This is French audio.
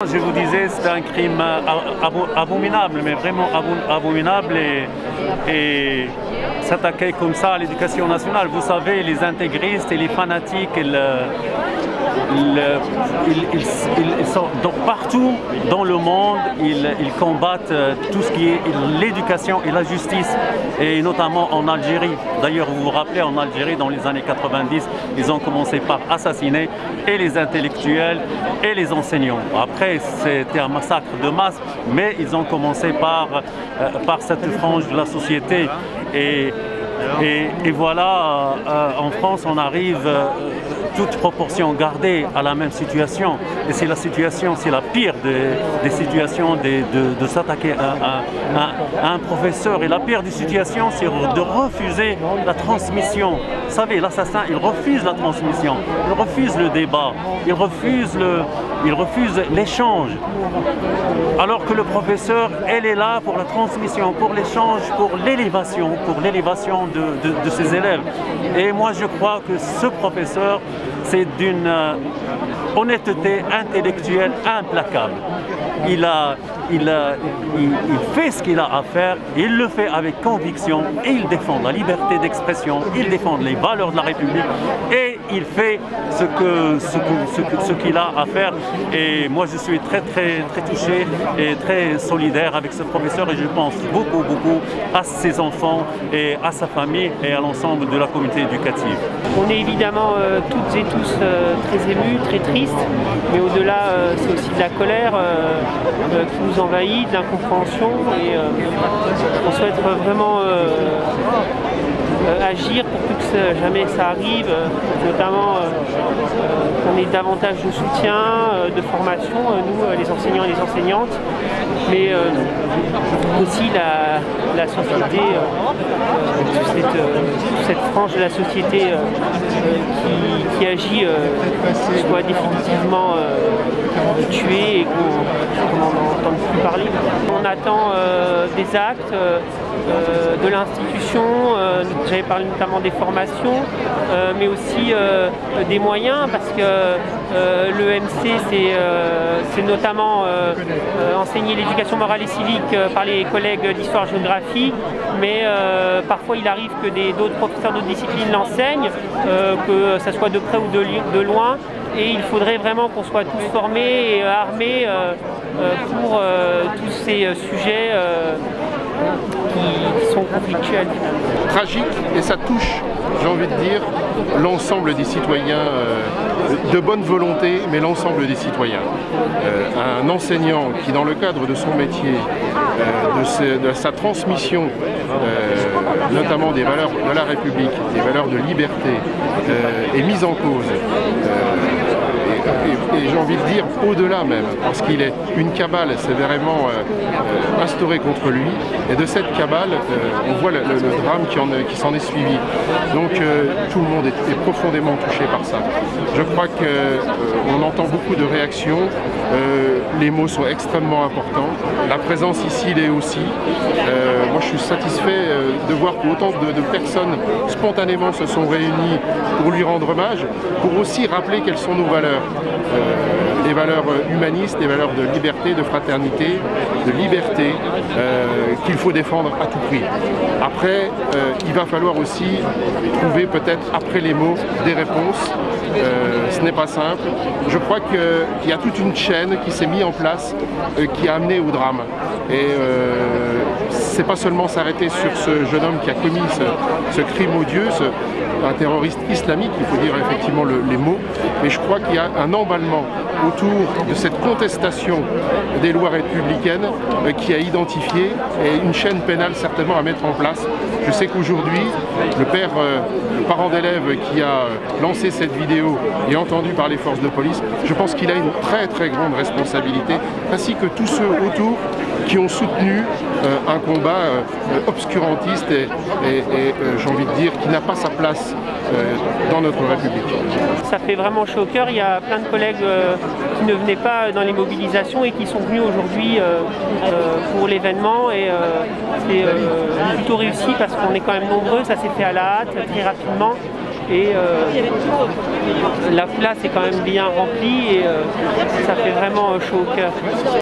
Je vous disais, c'est un crime abominable, mais vraiment abominable et s'attaquer comme ça à l'éducation nationale. Vous savez, les intégristes et les fanatiques, ils sont partout dans le monde, ils combattent tout ce qui est l'éducation et la justice, et notamment en Algérie. D'ailleurs, vous vous rappelez, en Algérie, dans les années 90, ils ont commencé par assassiner et les intellectuels et les enseignants. Après, c'était un massacre de masse, mais ils ont commencé par cette frange de la société. Et voilà, en France, on arrive, toute proportion gardée, à la même situation. Et c'est la situation, c'est la pire des situations de s'attaquer à un professeur. Et la pire des situations, c'est de refuser la transmission. Vous savez, l'assassin, il refuse la transmission, il refuse le débat, il refuse l'échange. Alors que le professeur, elle est là pour la transmission, pour l'échange, pour l'élévation de ses élèves. Et moi, je crois que ce professeur, c'est d'une honnêteté intellectuelle implacable. Il fait ce qu'il a à faire, il le fait avec conviction et il défend la liberté d'expression, il défend les valeurs de la République et il fait ce qu'il a à faire. Et moi je suis très touché et très solidaire avec ce professeur et je pense beaucoup à ses enfants et à sa famille et à l'ensemble de la communauté éducative. On est évidemment toutes et tous très émus, très tristes, mais au-delà c'est aussi de la colère qui nous envahit, de l'incompréhension et on souhaite vraiment agir pour que jamais ça arrive, notamment qu'on ait davantage de soutien, de formation, nous les enseignants et les enseignantes, mais aussi la société, toute cette frange de la société qui agit soit définitivement tuée et qu'on n'entend plus parler. On attend des actes de l'institution, j'avais parlé notamment des formations, mais aussi des moyens, parce que l'EMC c'est notamment enseigner l'éducation morale et civique par les collègues d'histoire-géographie, mais parfois il arrive que d'autres professeurs d'autres disciplines l'enseignent, que ça soit de près ou de loin, et il faudrait vraiment qu'on soit tous formés et armés pour tous ces sujets qui sont conflictuels. Tragique, et ça touche, j'ai envie de dire, l'ensemble des citoyens de bonne volonté, mais l'ensemble des citoyens. Un enseignant qui, dans le cadre de son métier, de sa transmission, notamment des valeurs de la République, des valeurs de liberté, est mise en cause. Et j'ai envie de dire au-delà même, parce qu'il est une cabale sévèrement instaurée contre lui, et de cette cabale, on voit le drame qui s'en est suivi. Donc tout le monde est profondément touché par ça. Je crois qu'on entend beaucoup de réactions, les mots sont extrêmement importants, la présence ici l'est aussi. Moi je suis satisfait de voir qu'autant de personnes spontanément se sont réunies pour lui rendre hommage, pour aussi rappeler quelles sont nos valeurs. Les valeurs humanistes, les valeurs de liberté, de fraternité, de liberté, qu'il faut défendre à tout prix. Après, il va falloir aussi trouver peut-être après les mots des réponses. Ce n'est pas simple. Je crois qu'il y a toute une chaîne qui s'est mise en place, qui a amené au drame. Et c'est pas seulement s'arrêter sur ce jeune homme qui a commis ce crime odieux, un terroriste islamique, il faut dire effectivement les mots, mais je crois qu'il y a un emballement autour de cette contestation des lois républicaines qui a identifié et une chaîne pénale certainement à mettre en place. Je sais qu'aujourd'hui, le parent d'élève qui a lancé cette vidéo et entendu par les forces de police, je pense qu'il a une très grande responsabilité, ainsi que tous ceux autour qui ont soutenu un combat obscurantiste et j'ai envie de dire qui n'a pas sa place dans notre République. Ça fait vraiment chaud au cœur. Il y a plein de collègues qui ne venaient pas dans les mobilisations et qui sont venus aujourd'hui pour l'événement, et c'est plutôt réussi parce qu'on est quand même nombreux, ça s'est fait à la hâte, très rapidement. et la place est quand même bien remplie et ça fait vraiment chaud au cœur.